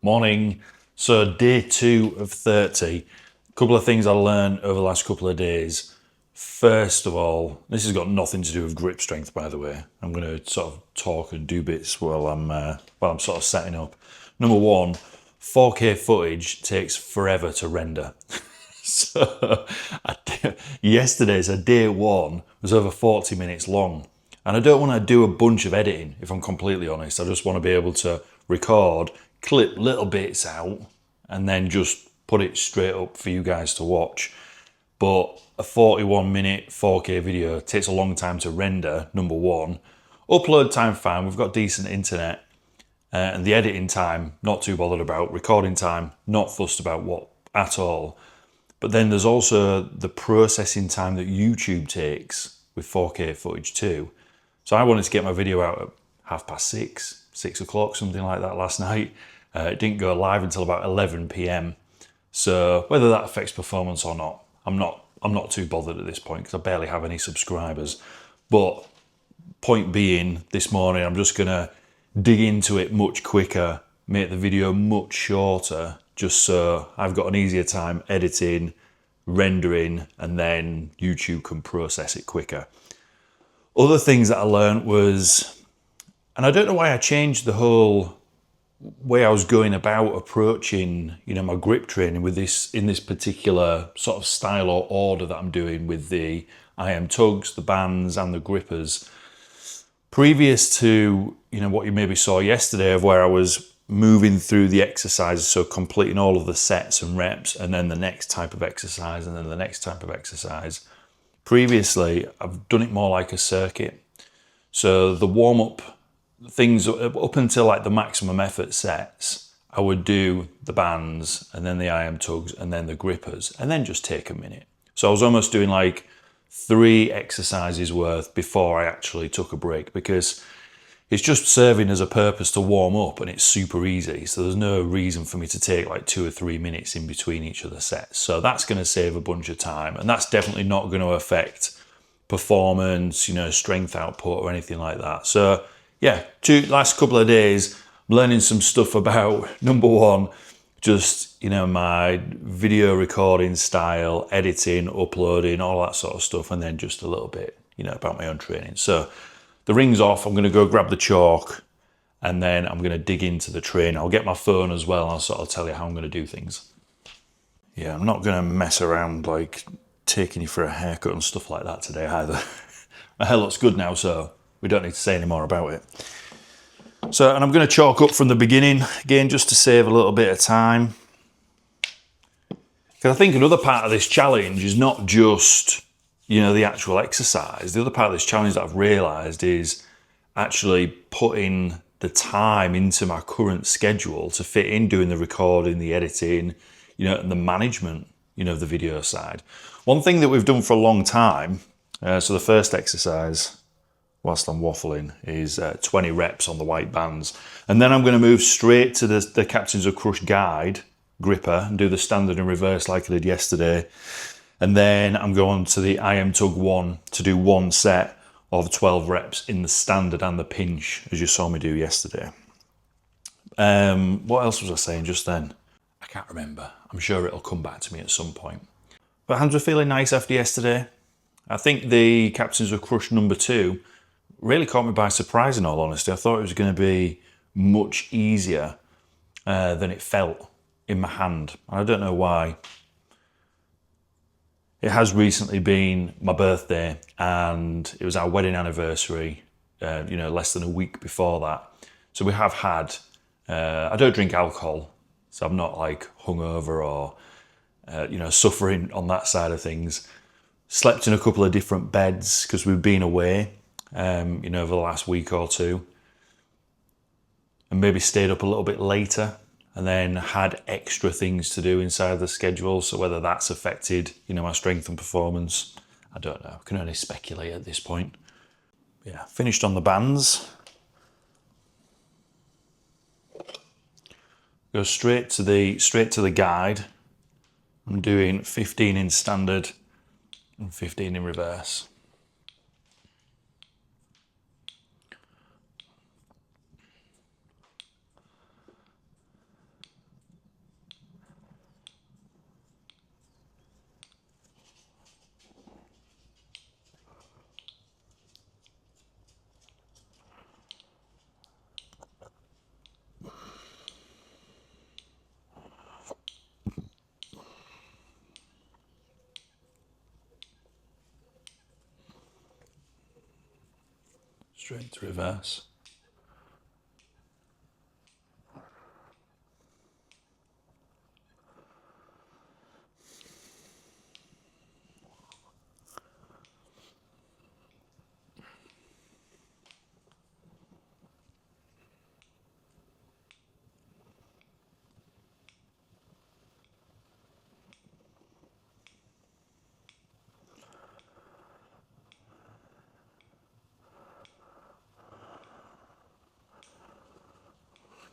Morning. So day 2 of 30. A couple of things I learned over the last couple of days. First of all, this has got nothing to do with grip strength, by the way. I'm going to sort of talk and do bits while I'm sort of setting up. Number one, 4K footage takes forever to render. So yesterday's day 1 was over 40 minutes long. And I don't want to do a bunch of editing, if I'm completely honest. I just want to be able to record, clip little bits out, and then just put it straight up for you guys to watch. But a 41-minute 4K video takes a long time to render, number one. Upload time, fine. We've got decent internet. And the editing time, not too bothered about. Recording time, not fussed about what at all. But then there's also the processing time that YouTube takes with 4K footage too. So I wanted to get my video out at 6:30, 6 o'clock, something like that last night. It didn't go live until about 11 p.m. So whether that affects performance or not, I'm not too bothered at this point because I barely have any subscribers. But point being, this morning I'm just gonna dig into it much quicker, make the video much shorter, just so I've got an easier time editing, rendering, and then YouTube can process it quicker. Other things that I learned was, and I don't know why I changed the whole way I was going about approaching, my grip training with this, in this particular sort of style or order that I'm doing with the IM tugs, the bands, and the grippers. Previous to, what you maybe saw yesterday of where I was moving through the exercises, so completing all of the sets and reps, and then the next type of exercise, and then the next type of exercise. Previously, I've done it more like a circuit. So the warm-up things up until like the maximum effort sets, I would do the bands and then the IM tugs and then the grippers and then just take a minute. So I was almost doing like 3 exercises worth before I actually took a break, because it's just serving as a purpose to warm up and it's super easy. So there's no reason for me to take like 2 or 3 minutes in between each of the sets. So that's going to save a bunch of time, and that's definitely not going to affect performance, strength output or anything like that. So yeah, last couple of days, I'm learning some stuff about, number one, just, my video recording style, editing, uploading, all that sort of stuff. And then just a little bit, about my own training. So the ring's off. I'm going to go grab the chalk and then I'm going to dig into the training. I'll get my phone as well and I'll sort of tell you how I'm going to do things. Yeah, I'm not going to mess around like taking you for a haircut and stuff like that today either. My hair looks good now, so we don't need to say any more about it. So, and I'm going to chalk up from the beginning, again, just to save a little bit of time. Because I think another part of this challenge is not just, the actual exercise. The other part of this challenge that I've realised is actually putting the time into my current schedule to fit in doing the recording, the editing, and the management, of the video side. One thing that we've done for a long time, so the first exercise, whilst I'm waffling, is 20 reps on the white bands. And then I'm going to move straight to the Captains of Crush guide gripper and do the standard and reverse like I did yesterday. And then I'm going to the IM Tug 1 to do 1 set of 12 reps in the standard and the pinch, as you saw me do yesterday. What else was I saying just then? I can't remember. I'm sure it'll come back to me at some point. But hands were feeling nice after yesterday. I think the Captains of Crush number 2 really caught me by surprise, in all honesty. I thought it was going to be much easier than it felt in my hand. I don't know why. It has recently been my birthday and it was our wedding anniversary, less than a week before that. So we have had, I don't drink alcohol, so I'm not like hungover or, suffering on that side of things. Slept in a couple of different beds because we've been away, over the last week or two. And maybe stayed up a little bit later and then had extra things to do inside the schedule. So whether that's affected, my strength and performance, I don't know. I can only speculate at this point. Yeah, finished on the bands. Go straight to the guide. I'm doing 15 in standard and 15 in reverse. straight to reverse.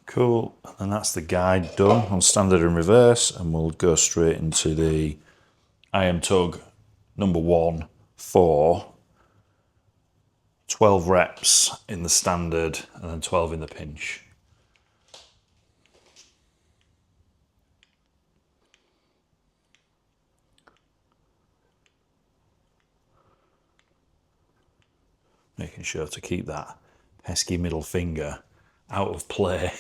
Cool, and that's the guide done on standard and reverse, and we'll go straight into the IM tug number 1 for 12 reps in the standard and then 12 in the pinch. Making sure to keep that pesky middle finger out of play.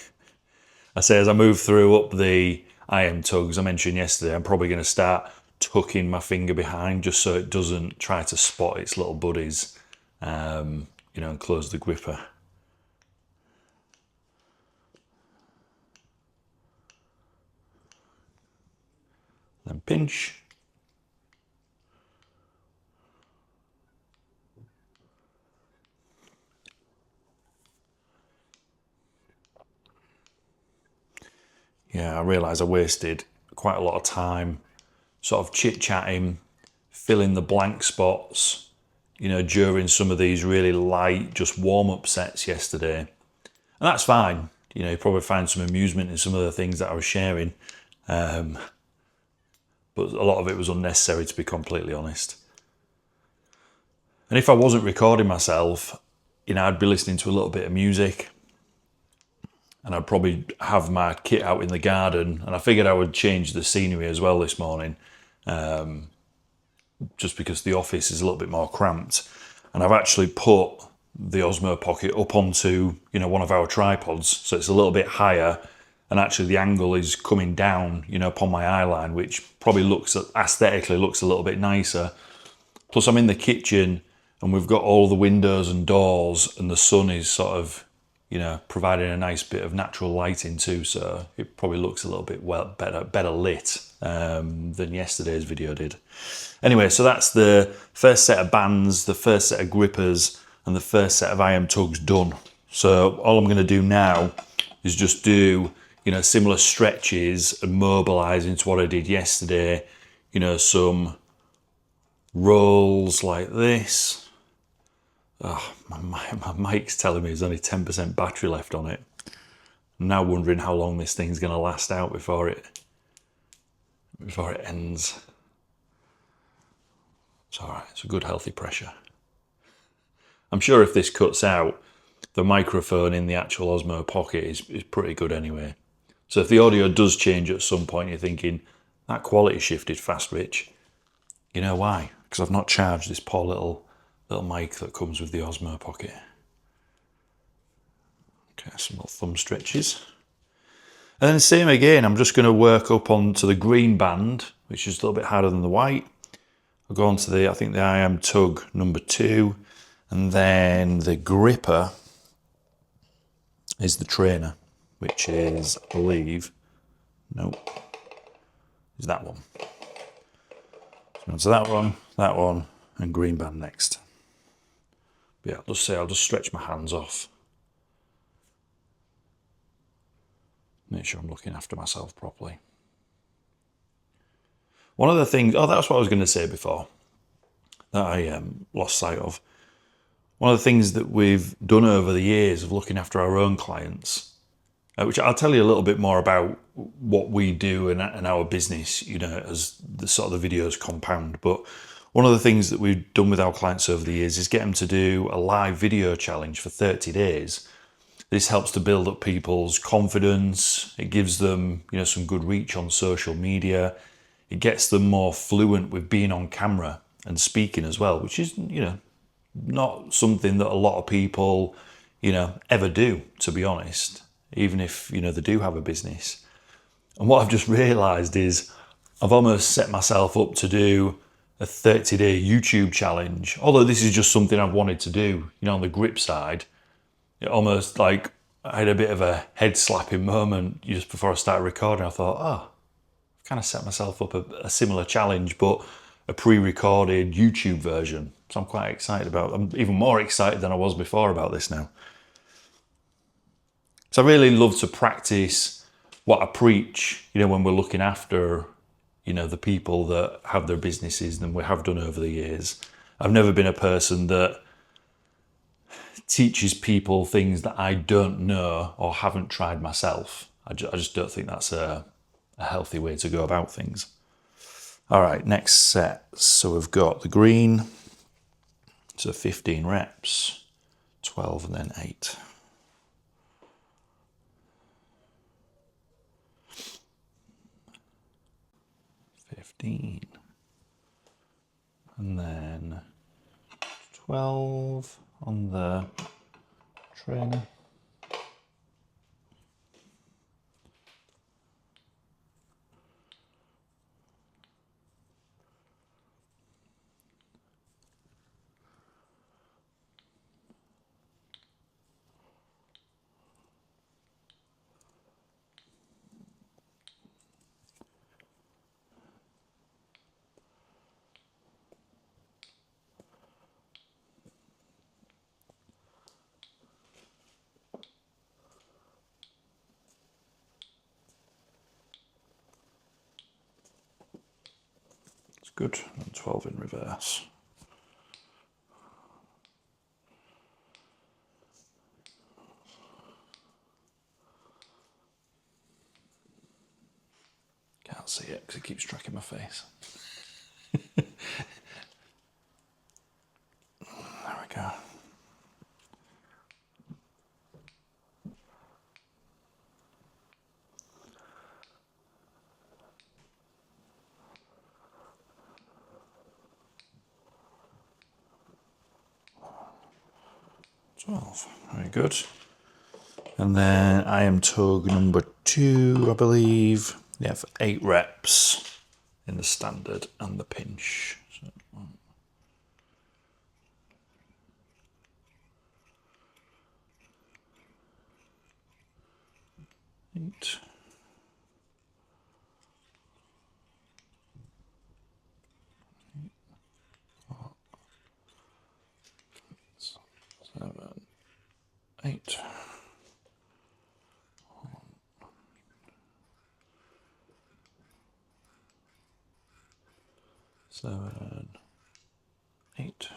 I say as I move through up the IM tugs I mentioned yesterday, I'm probably going to start tucking my finger behind just so it doesn't try to spot its little buddies, you know, and close the gripper. Then pinch. Yeah, I realised I wasted quite a lot of time sort of chit-chatting, filling the blank spots, you know, during some of these really light, just warm-up sets yesterday. And that's fine. You know, you probably find some amusement in some of the things that I was sharing. But a lot of it was unnecessary, to be completely honest. And if I wasn't recording myself, you know, I'd be listening to a little bit of music, and I'd probably have my kit out in the garden, and I figured I would change the scenery as well this morning, just because the office is a little bit more cramped. And I've actually put the Osmo Pocket up onto, you know, one of our tripods, so it's a little bit higher, and actually the angle is coming down, you know, upon my eye line, which probably looks, aesthetically looks a little bit nicer. Plus I'm in the kitchen, and we've got all the windows and doors, and the sun is sort of, you know, providing a nice bit of natural lighting too, so it probably looks a little bit better lit than yesterday's video did. Anyway, so that's the first set of bands, the first set of grippers, and the first set of IM tugs done. So all I'm going to do now is just do, you know, similar stretches and mobilise into what I did yesterday. You know, some rolls like this. Oh, my mic's telling me there's only 10% battery left on it. I'm now wondering how long this thing's going to last out before it ends. It's all right. It's a good healthy pressure. I'm sure if this cuts out, the microphone in the actual Osmo Pocket is pretty good anyway. So if the audio does change at some point, you're thinking, that quality shifted fast, Rich. You know why? Because I've not charged this poor little mic that comes with the Osmo Pocket. Okay, some little thumb stretches. And then same again, I'm just going to work up onto the green band, which is a little bit harder than the white. I'll go on to the, I think the IM tug number 2, and then the gripper is the trainer, which is, I believe, nope, is that one. So that one, and green band next. Yeah, I'll just stretch my hands off. Make sure I'm looking after myself properly. One of the things, oh, that's what I was going to say before, that I lost sight of. One of the things that we've done over the years of looking after our own clients, which I'll tell you a little bit more about what we do in our business, you know, as the sort of the videos compound. But one of the things that we've done with our clients over the years is get them to do a live video challenge for 30 days. This helps to build up people's confidence. It gives them, you know, some good reach on social media. It gets them more fluent with being on camera and speaking as well, which is, you know, not something that a lot of people, you know, ever do, to be honest, even if, you know, they do have a business. And what I've just realised is I've almost set myself up to do a 30-day YouTube challenge, although this is just something I've wanted to do, you know, on the grip side. It almost like I had a bit of a head slapping moment just before I started recording. I thought, oh, I've kind of set myself up a similar challenge, but a pre-recorded YouTube version. So I'm quite excited about it. I'm even more excited than I was before about this now. So I really love to practice what I preach, when we're looking after, the people that have their businesses than we have done over the years. I've never been a person that teaches people things that I don't know or haven't tried myself. I just don't think that's a healthy way to go about things. All right, next set. So we've got the green. So 15 reps, 12 and then 8. And then 12 on the trainer. It's good. And 12 in reverse. Can't see it because it keeps tracking my face. There we go. Very good. And then I am tug number 2, I believe. Yeah, for 8 reps in the standard and the pinch. So, 8. 7, 8. 7, 8.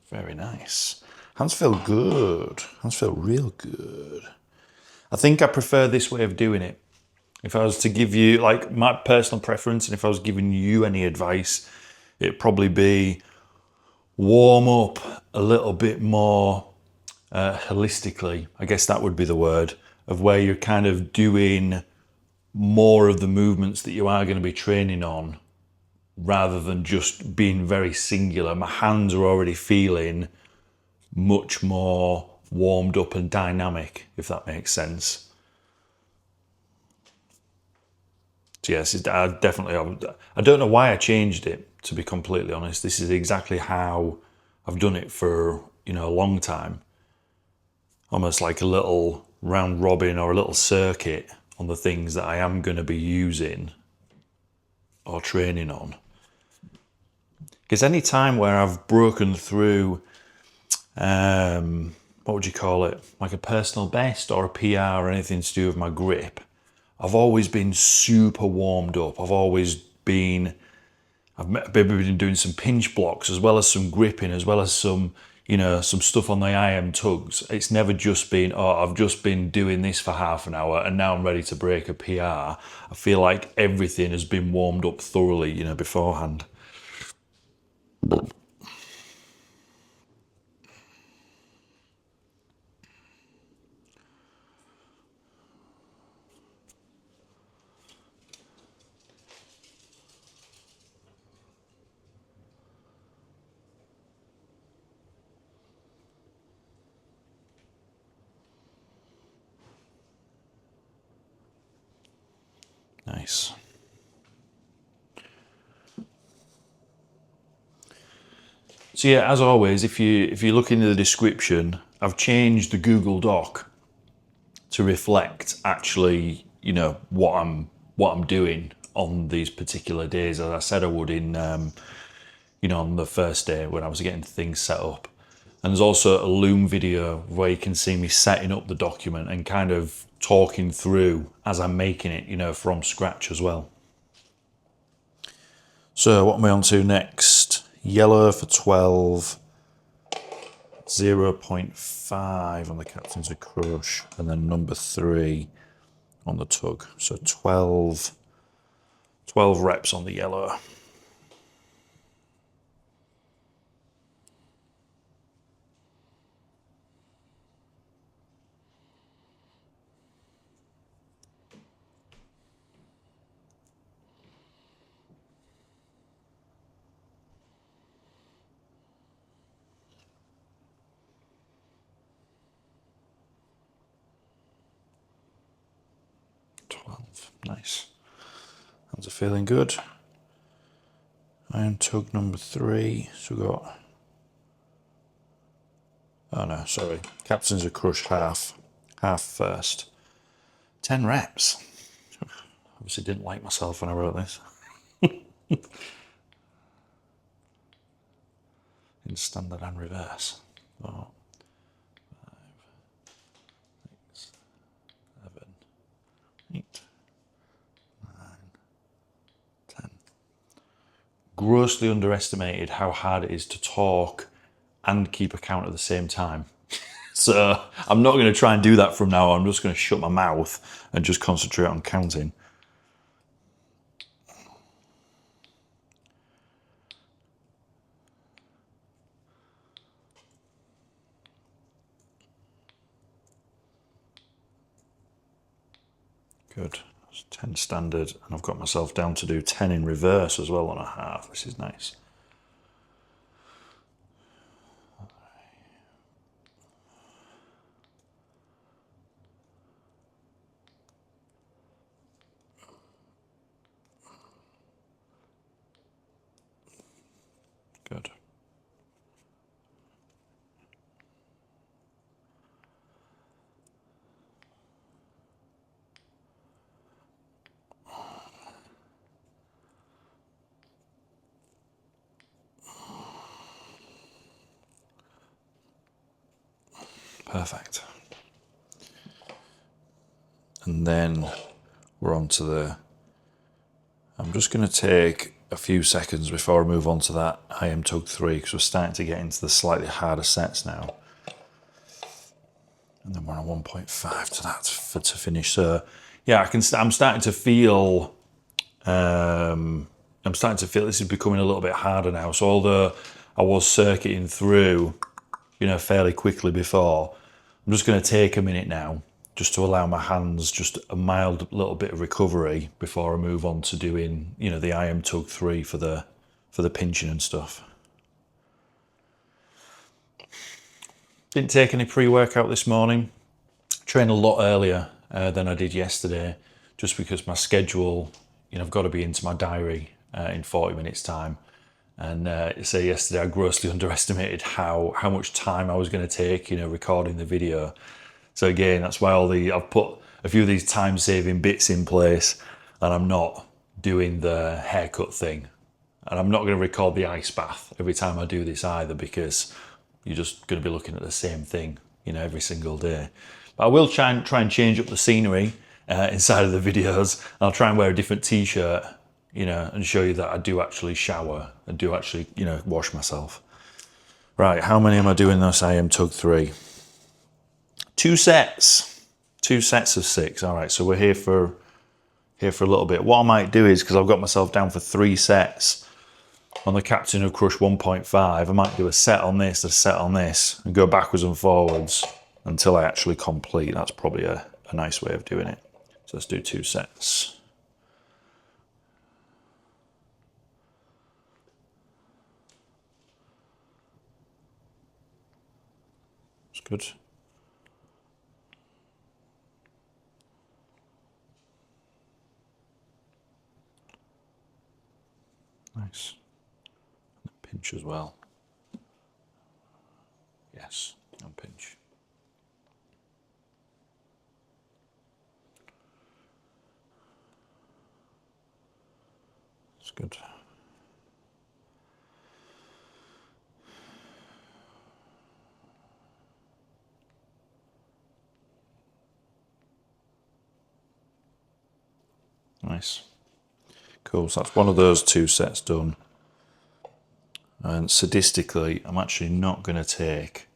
Very nice. Hands feel good. Hands feel real good. I think I prefer this way of doing it. If I was to give you, like, my personal preference, and if I was giving you any advice, it'd probably be warm up a little bit more holistically. I guess that would be the word, of where you're kind of doing more of the movements that you are going to be training on rather than just being very singular. My hands are already feeling much more warmed up and dynamic, if that makes sense. So yes, I don't know why I changed it, to be completely honest. This is exactly how I've done it for, a long time. Almost like a little round robin or a little circuit on the things that I am going to be using or training on. Because any time where I've broken through, what would you call it? Like a personal best or a PR or anything to do with my grip, I've always been super warmed up. I've been doing some pinch blocks as well as some gripping, as well as some stuff on the IM tugs. It's never just been, I've just been doing this for half an hour and now I'm ready to break a PR. I feel like everything has been warmed up thoroughly, beforehand. Nice. So yeah, as always, if you look into the description, I've changed the Google Doc to reflect actually, you know, what I'm doing on these particular days, as I said I would in, you know, on the first day when I was getting things set up. And there's also a Loom video where you can see me setting up the document and kind of talking through as I'm making it, you know, from scratch as well. So what am I on to next? Yellow for 12, 0.5 on the captain's a crush, and then number 3 on the tug. So 12 reps on the yellow. Nice. Hands are feeling good. Iron tug number 3. So we've got, oh no, sorry. Captain's a crush half first. 10 reps. Obviously didn't like myself when I wrote this. In standard and reverse. 4, 5, 6, 7, 8, 9, 10. Grossly underestimated how hard it is to talk and keep a count at the same time. So I'm not going to try and do that from now on. I'm just going to shut my mouth and just concentrate on counting. Good. That's 10 standard, and I've got myself down to do 10 in reverse as well on a half. This is nice. Good. Perfect. And then we're on to the, I'm just going to take a few seconds before I move on to that IM tug 3 because we're starting to get into the slightly harder sets now. And then we're on 1.5 to that to finish. So yeah, I'm starting to feel, this is becoming a little bit harder now. So although I was circuiting through, you know, fairly quickly before, I'm just going to take a minute now just to allow my hands just a mild little bit of recovery before I move on to doing, you know, the IM tug 3 for the pinching and stuff. Didn't take any pre-workout this morning. Trained a lot earlier than I did yesterday, just because my schedule, you know, I've got to be into my diary in 40 minutes time. And so yesterday I grossly underestimated how much time I was going to take, you know, recording the video. So again, that's why I've put a few of these time-saving bits in place, and I'm not doing the haircut thing. And I'm not going to record the ice bath every time I do this either, because you're just going to be looking at the same thing, you know, every single day. But I will try and change up the scenery inside of the videos. I'll try and wear a different t-shirt, you know, and show you that I do actually shower and do actually, you know, wash myself. Right, how many am I doing this IM tug 3? 2 sets. 2 sets of 6. All right, so we're here for a little bit. What I might do is, because I've got myself down for 3 sets on the Captain of Crush 1.5, I might do a set on this, a set on this, and go backwards and forwards until I actually complete. That's probably a nice way of doing it. So let's do 2 sets. That's good. Nice. Pinch as well. Yes, and pinch. It's good. Nice. Cool, so that's one of those 2 sets done. And sadistically, I'm actually not going to take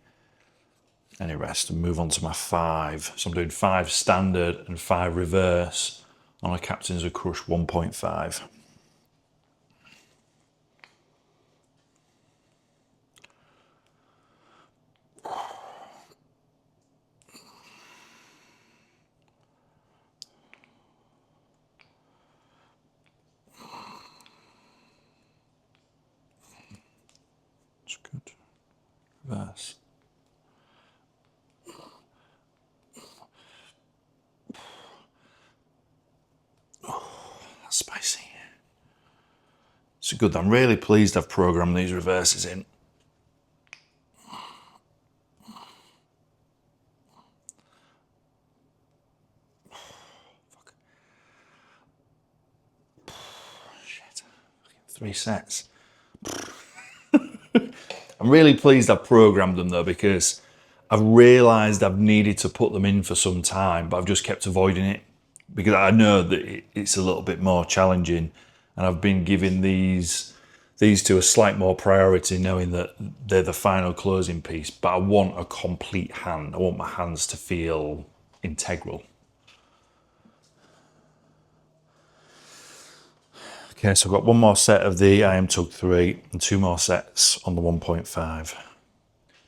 any rest and move on to my 5. So I'm doing 5 standard and 5 reverse on a Captains of Crush 1.5. That's good. Reverse. That's spicy. It's good. I'm really pleased I've programmed these reverses in. Fuck. Shit. 3 sets. I'm really pleased I've programmed them though, because I've realised I've needed to put them in for some time, but I've just kept avoiding it because I know that it's a little bit more challenging, and I've been giving these two a slight more priority, knowing that they're the final closing piece, but I want a complete hand. I want my hands to feel integral. Okay, so I've got 1 more set of the IM Tug 3 and 2 more sets on the 1.5.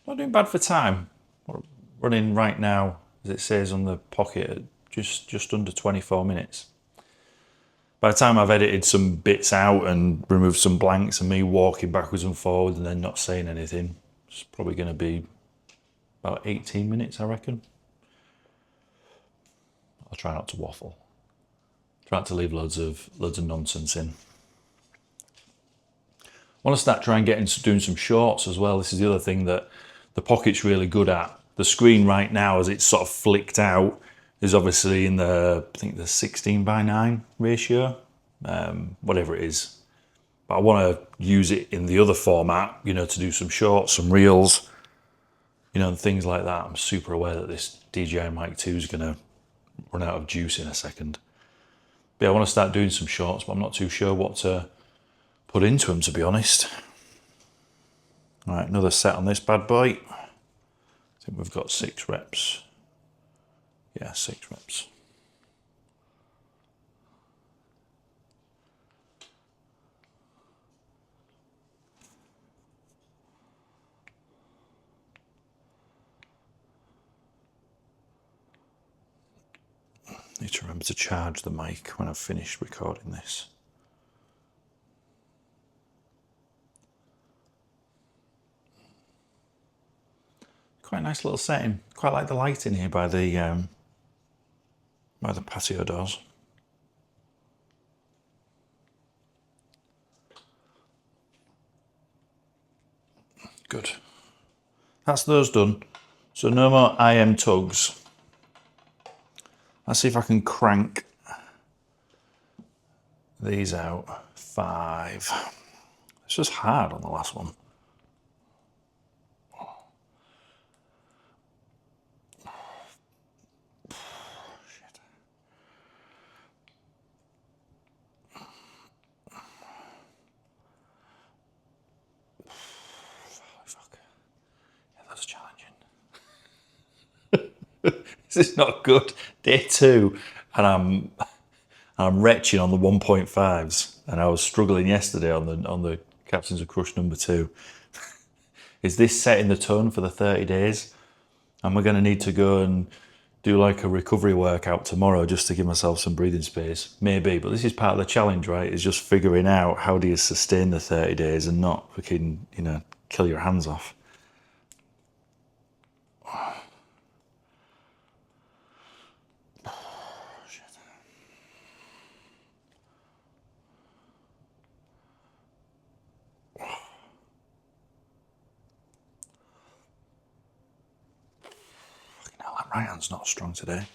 Not doing bad for time. We're running right now, as it says on the pocket, at just under 24 minutes. By the time I've edited some bits out and removed some blanks and me walking backwards and forwards and then not saying anything, it's probably going to be about 18 minutes, I reckon. I'll try not to waffle. Try not to leave loads of nonsense in. I want to start trying doing some shorts as well. This is the other thing that the pocket's really good at. The screen right now, as it's sort of flicked out, is obviously in the, I think the 16:9 ratio, whatever it is. But I want to use it in the other format, you know, to do some shorts, some reels, you know, and things like that. I'm super aware that this DJI Mic 2 is going to run out of juice in a second. But yeah, I want to start doing some shorts, but I'm not too sure what to put into them, to be honest. All right, another set on this bad boy. I think we've got 6 reps. Yeah, 6 reps. Need to remember to charge the mic when I've finished recording this. Quite a nice little setting. Quite like the light in here by the patio doors. Good. That's those done. So no more IM tugs. Let's see if I can crank these out. 5. It's just hard on the last one. Shit. Fuck. Yeah, that's challenging. This is not good. Day 2, and I'm retching on the 1.5s, and I was struggling yesterday on the Captains of Crush number 2. Is this setting the tone for the 30 days? Am I going to need to go and do like a recovery workout tomorrow just to give myself some breathing space? Maybe, but this is part of the challenge, right? Is just figuring out how do you sustain the 30 days and not fucking, you know, kill your hands off. right hand's not strong today.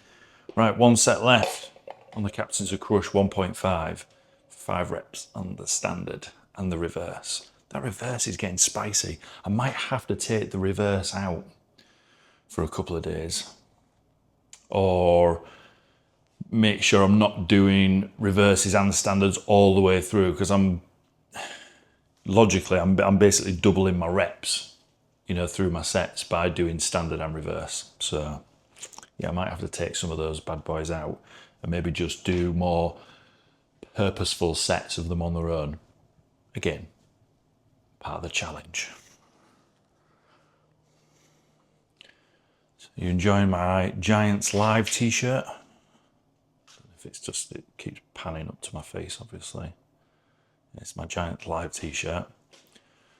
Right, 1 set left on the Captains of Crush 1.5. 5 reps on the standard and the reverse. That reverse is getting spicy. I might have to take the reverse out for a couple of days, or make sure I'm not doing reverses and standards all the way through, because I'm basically doubling my reps, you know, through my sets by doing standard and reverse. So yeah, I might have to take some of those bad boys out and maybe just do more purposeful sets of them on their own. Again, part of the challenge. So you enjoying my Giants Live t-shirt? If it's just, it keeps panning up to my face, obviously. It's my Giants Live t-shirt.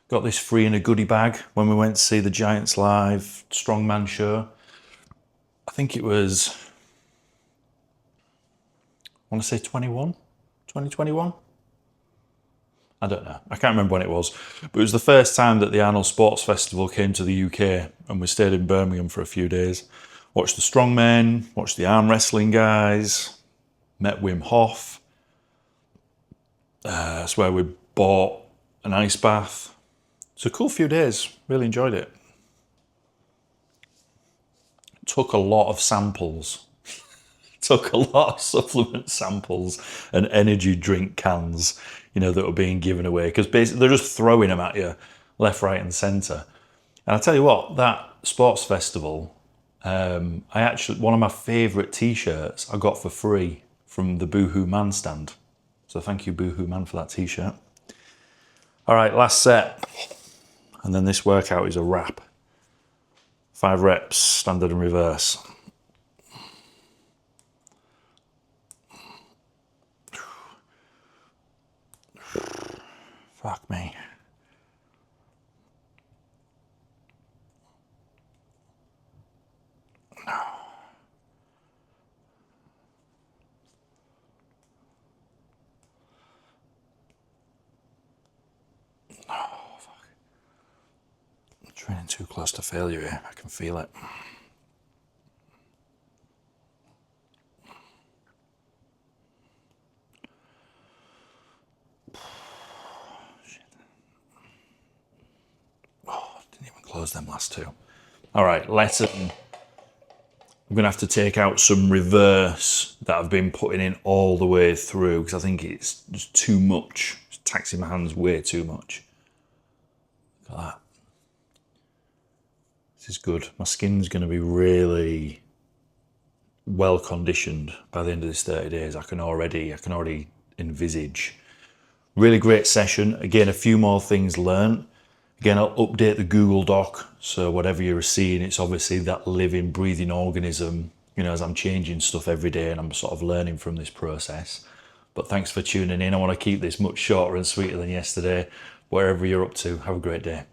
Got this free in a goodie bag when we went to see the Giants Live Strongman show. I think it was, I want to say 2021? I don't know. I can't remember when it was. But it was the first time that the Arnold Sports Festival came to the UK, and we stayed in Birmingham for a few days. Watched the strongmen, watched the arm wrestling guys, met Wim Hof. That's where we bought an ice bath. It's a cool few days. Really enjoyed it. Took a lot of samples. Took a lot of supplement samples and energy drink cans, you know, that were being given away, because basically they're just throwing them at you left, right and centre. And I tell you what, that sports festival, one of my favourite t-shirts I got for free from the Boohoo Man stand. So thank you, Boohoo Man, for that t-shirt. All right, last set. And then this workout is a wrap. 5 reps, standard and reverse. Fuck me. No. Fuck. I'm training too close to failure here. I can feel it. Close them last 2. All right, lesson. I'm going to have to take out some reverse that I've been putting in all the way through, because I think it's just too much. It's taxing my hands way too much. Look at that. This is good. My skin's going to be really well conditioned by the end of this 30 days. I can already envisage. Really great session. Again, a few more things learned. Again, I'll update the Google Doc, so whatever you're seeing, it's obviously that living, breathing organism, you know, as I'm changing stuff every day and I'm sort of learning from this process. But thanks for tuning in. I want to keep this much shorter and sweeter than yesterday. Wherever you're up to, have a great day.